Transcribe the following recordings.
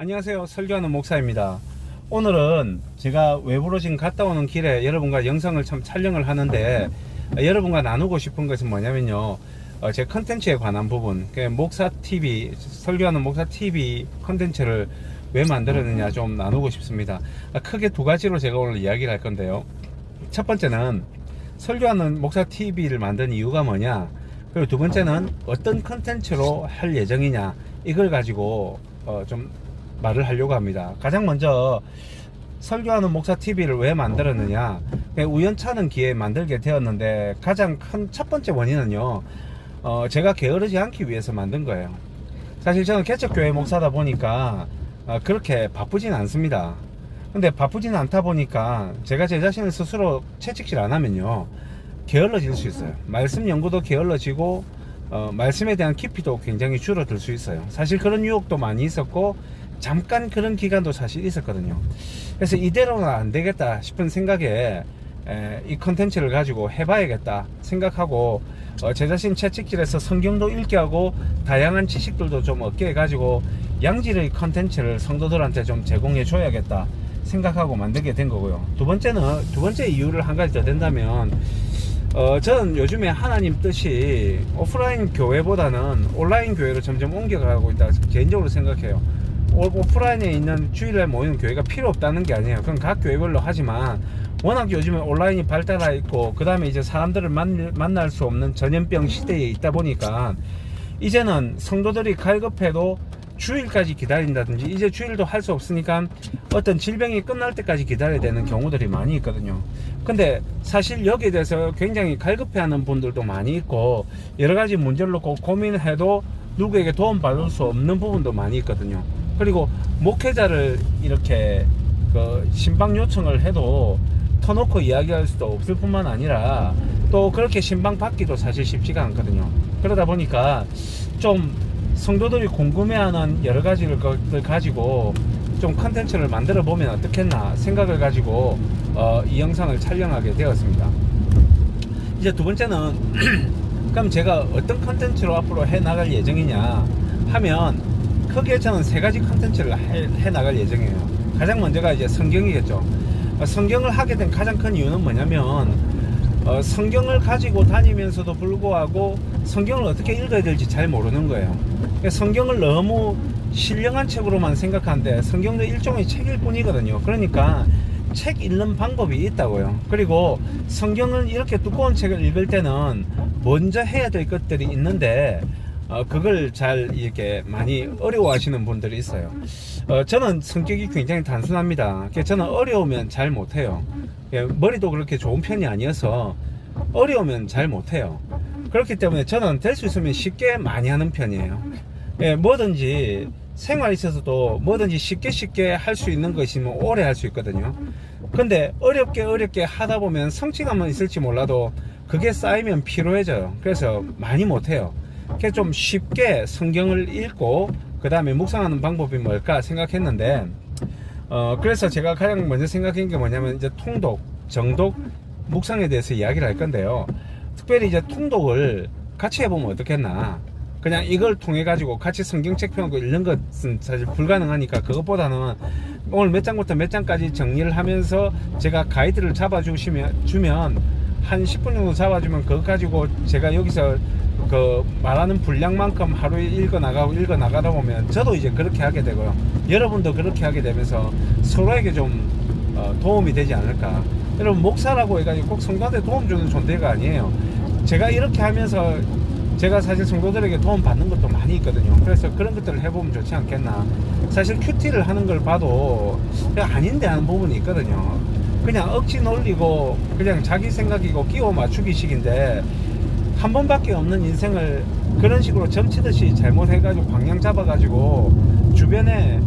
안녕하세요. 설교하는 목사입니다. 오늘은 제가 외부로 지금 갔다 오는 길에 여러분과 영상을 참 촬영을 하는데 여러분과 나누고 싶은 것은 뭐냐면요. 제 컨텐츠에 관한 부분, 목사TV, 설교하는 목사TV 컨텐츠를 왜 만들었느냐 좀 나누고 싶습니다. 크게 두 가지로 제가 오늘 이야기를 할 건데요. 첫 번째는 설교하는 목사TV를 만든 이유가 뭐냐, 그리고 두 번째는 어떤 컨텐츠로 할 예정이냐, 이걸 가지고 좀 말을 하려고 합니다. 가장 먼저 설교하는 목사 TV를 왜 만들었느냐, 우연찮은 기회에 만들게 되었는데 가장 큰 첫 번째 원인은요, 제가 게으르지 않기 위해서 만든 거예요. 사실 저는 개척교회 목사다 보니까 그렇게 바쁘진 않습니다. 근데 바쁘진 않다 보니까 제가 제 자신을 스스로 채찍질 안 하면요, 게을러질 수 있어요. 말씀 연구도 게을러지고 말씀에 대한 깊이도 굉장히 줄어들 수 있어요. 사실 그런 유혹도 많이 있었고 잠깐 그런 기간도 사실 있었거든요. 그래서 이대로는 안 되겠다 싶은 생각에 이 컨텐츠를 가지고 해봐야겠다 생각하고 제 자신 채찍질해서 성경도 읽게 하고 다양한 지식들도 좀 얻게 해가지고 양질의 컨텐츠를 성도들한테 좀 제공해 줘야겠다 생각하고 만들게 된 거고요. 두 번째 이유를 한 가지 더 된다면, 저는 요즘에 하나님 뜻이 오프라인 교회보다는 온라인 교회로 점점 옮겨가고 있다 개인적으로 생각해요. 오프라인에 있는 주일날 모이는 교회가 필요 없다는 게 아니에요. 그건 각 교회별로 하지만 워낙 요즘에 온라인이 발달해 있고 그 다음에 이제 사람들을 만날 수 없는 전염병 시대에 있다 보니까 이제는 성도들이 갈급해도 주일까지 기다린다든지, 이제 주일도 할 수 없으니까 어떤 질병이 끝날 때까지 기다려야 되는 경우들이 많이 있거든요. 근데 사실 여기에 대해서 굉장히 갈급해하는 분들도 많이 있고 여러 가지 문제를 놓고 고민해도 누구에게 도움받을 수 없는 부분도 많이 있거든요. 그리고 목회자를 이렇게 신방 요청을 해도 터놓고 이야기할 수도 없을 뿐만 아니라 또 그렇게 신방 받기도 사실 쉽지가 않거든요. 그러다 보니까 좀 성도들이 궁금해하는 여러 가지를 가지고 좀 컨텐츠를 만들어 보면 어떻겠나 생각을 가지고 이 영상을 촬영하게 되었습니다. 이제 두 번째는 그럼 제가 어떤 컨텐츠로 앞으로 해 나갈 예정이냐 하면, 크게 저는 세 가지 컨텐츠를 해 나갈 예정이에요. 가장 먼저가 이제 성경이겠죠. 성경을 하게 된 가장 큰 이유는 뭐냐면, 성경을 가지고 다니면서도 불구하고 성경을 어떻게 읽어야 될지 잘 모르는 거예요. 성경을 너무 신령한 책으로만 생각하는데 성경도 일종의 책일 뿐이거든요. 그러니까 책 읽는 방법이 있다고요. 그리고 성경을 이렇게 두꺼운 책을 읽을 때는 먼저 해야 될 것들이 있는데 그걸 잘 이렇게 많이 어려워하시는 분들이 있어요. 저는 성격이 굉장히 단순합니다. 저는 어려우면 잘 못해요. 머리도 그렇게 좋은 편이 아니어서 어려우면 잘 못해요. 그렇기 때문에 저는 될 수 있으면 쉽게 많이 하는 편이에요. 뭐든지 생활에 있어서도 뭐든지 쉽게 할 수 있는 것이면 오래 할 수 있거든요. 근데 어렵게 하다 보면 성취감은 있을지 몰라도 그게 쌓이면 피로해져요. 그래서 많이 못해요. 그래서 좀 쉽게 성경을 읽고 그 다음에 묵상하는 방법이 뭘까 생각했는데, 그래서 제가 가장 먼저 생각한 게 뭐냐면 이제 통독, 정독, 묵상에 대해서 이야기를 할 건데요. 특별히 이제 통독을 같이 해보면 어떻겠나. 그냥 이걸 통해 가지고 같이 성경책 펴놓고 읽는 것은 사실 불가능하니까 그것보다는 오늘 몇 장부터 몇 장까지 정리를 하면서 제가 가이드를 주면 한 10분 정도 잡아주면 그거 가지고 제가 여기서 말하는 분량만큼 하루에 읽어 나가다 보면 저도 이제 그렇게 하게 되고요. 여러분도 그렇게 하게 되면서 서로에게 좀 도움이 되지 않을까. 여러분, 목사라고 해가지고 꼭 성도한테 도움 주는 존재가 아니에요. 제가 이렇게 하면서 제가 사실 성도들에게 도움 받는 것도 많이 있거든요. 그래서 그런 것들을 해보면 좋지 않겠나. 사실 큐티를 하는 걸 봐도 아닌데 하는 부분이 있거든요. 그냥 억지 놀리고 그냥 자기 생각이고 끼워 맞추기식인데, 한 번밖에 없는 인생을 그런 식으로 점치듯이 잘못해가지고 방향 잡아가지고 주변에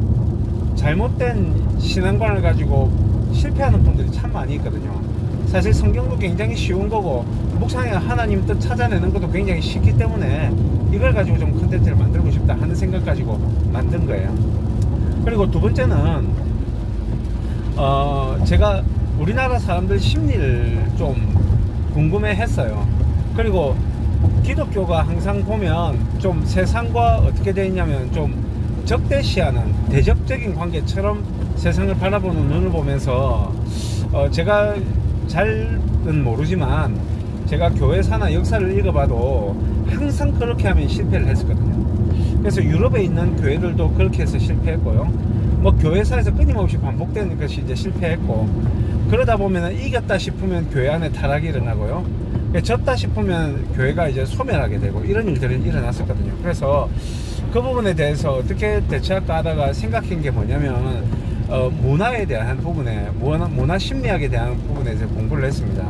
잘못된 신앙관을 가지고 실패하는 분들이 참 많이 있거든요. 사실 성경도 굉장히 쉬운 거고 묵상에 하나님 뜻 찾아내는 것도 굉장히 쉽기 때문에 이걸 가지고 좀 컨텐츠를 만들고 싶다 하는 생각 가지고 만든 거예요. 그리고 두 번째는 제가 우리나라 사람들 심리를 좀 궁금해 했어요. 그리고 기독교가 항상 보면 좀 세상과 어떻게 되어 있냐면 좀 적대시하는 대적적인 관계처럼 세상을 바라보는 눈을 보면서 제가 잘은 모르지만 제가 교회사나 역사를 읽어봐도 항상 그렇게 하면 실패를 했었거든요. 그래서 유럽에 있는 교회들도 그렇게 해서 실패했고요. 뭐 교회사에서 끊임없이 반복되는 것이 이제 실패했고, 그러다 보면 이겼다 싶으면 교회 안에 타락이 일어나고요. 졌다 싶으면 교회가 이제 소멸하게 되고 이런 일들이 일어났었거든요. 그래서 그 부분에 대해서 어떻게 대처할까 하다가 생각한 게 뭐냐면 문화에 대한 부분에 문화 심리학에 대한 부분에 이제 공부를 했습니다.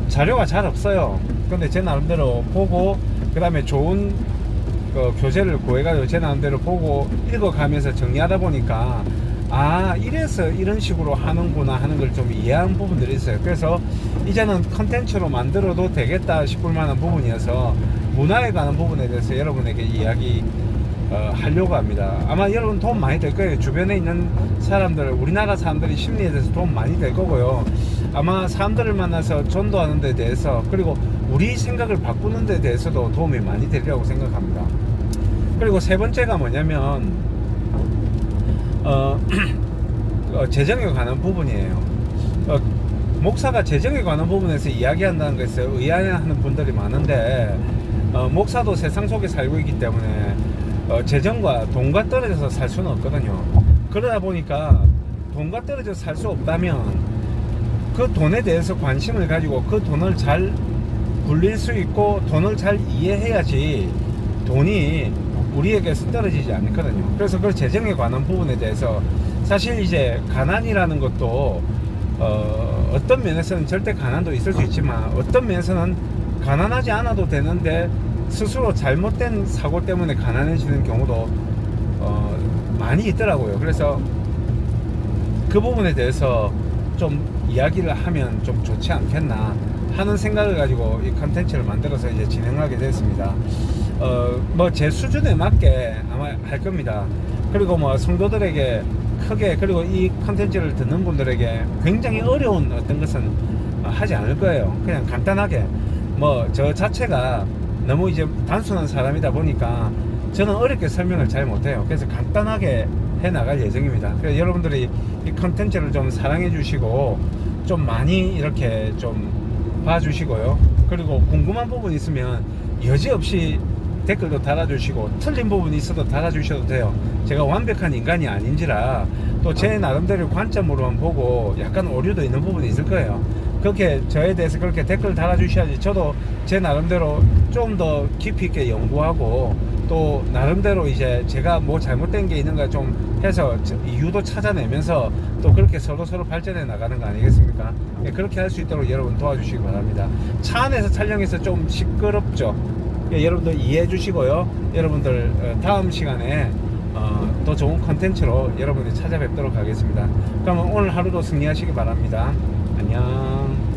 자료가 잘 없어요. 근데 제 나름대로 보고 그 다음에 좋은 교재를 구해가지고 제 나름대로 보고 읽어가면서 정리하다 보니까 이래서 이런 식으로 하는구나 하는 걸 좀 이해한 부분들이 있어요. 그래서 이제는 컨텐츠로 만들어도 되겠다 싶을 만한 부분이어서 문화에 관한 부분에 대해서 여러분에게 이야기 하려고 합니다. 아마 여러분 도움 많이 될 거예요. 주변에 있는 사람들, 우리나라 사람들이 심리에 대해서 도움 많이 될 거고요. 아마 사람들을 만나서 전도하는 데 대해서, 그리고 우리 생각을 바꾸는 데 대해서도 도움이 많이 되리라고 생각합니다. 그리고 세 번째가 뭐냐면 재정에 관한 부분이에요. 목사가 재정에 관한 부분에서 이야기한다는 것에 의아해하는 분들이 많은데, 목사도 세상 속에 살고 있기 때문에 재정과 돈과 떨어져서 살 수는 없거든요. 그러다 보니까 돈과 떨어져서 살 수 없다면 그 돈에 대해서 관심을 가지고 그 돈을 잘 굴릴 수 있고 돈을 잘 이해해야지 돈이 우리에게서 떨어지지 않거든요. 그래서 그 재정에 관한 부분에 대해서 사실 이제 가난이라는 것도 어떤 면에서는 절대 가난도 있을 수 있지만 어떤 면에서는 가난하지 않아도 되는데 스스로 잘못된 사고 때문에 가난해지는 경우도 많이 있더라고요. 그래서 그 부분에 대해서 좀 이야기를 하면 좀 좋지 않겠나 하는 생각을 가지고 이 컨텐츠를 만들어서 이제 진행하게 됐습니다. 뭐 제 수준에 맞게 아마 할 겁니다. 그리고 뭐 성도들에게 크게, 그리고 이 컨텐츠를 듣는 분들에게 굉장히 어려운 어떤 것은 하지 않을 거예요. 그냥 간단하게 뭐 저 자체가 너무 이제 단순한 사람이다 보니까 저는 어렵게 설명을 잘 못해요. 그래서 간단하게 해 나갈 예정입니다. 그래서 여러분들이 이 컨텐츠를 좀 사랑해 주시고 좀 많이 이렇게 좀 봐주시고요. 그리고 궁금한 부분 있으면 여지없이 댓글도 달아주시고 틀린 부분이 있어도 달아주셔도 돼요. 제가 완벽한 인간이 아닌지라 또 제 나름대로 관점으로만 보고 약간 오류도 있는 부분이 있을 거예요. 그렇게 저에 대해서 그렇게 댓글 달아주셔야지 저도 제 나름대로 좀 더 깊이 있게 연구하고 또 나름대로 이제 제가 뭐 잘못된 게 있는가 좀 해서 이유도 찾아내면서 또 그렇게 서로 발전해 나가는 거 아니겠습니까? 그렇게 할 수 있도록 여러분 도와주시기 바랍니다. 차 안에서 촬영해서 좀 시끄럽죠? 여러분들 이해해 주시고요. 여러분들 다음 시간에 더 좋은 컨텐츠로 여러분들 찾아뵙도록 하겠습니다. 그러면 오늘 하루도 승리하시기 바랍니다. 안녕.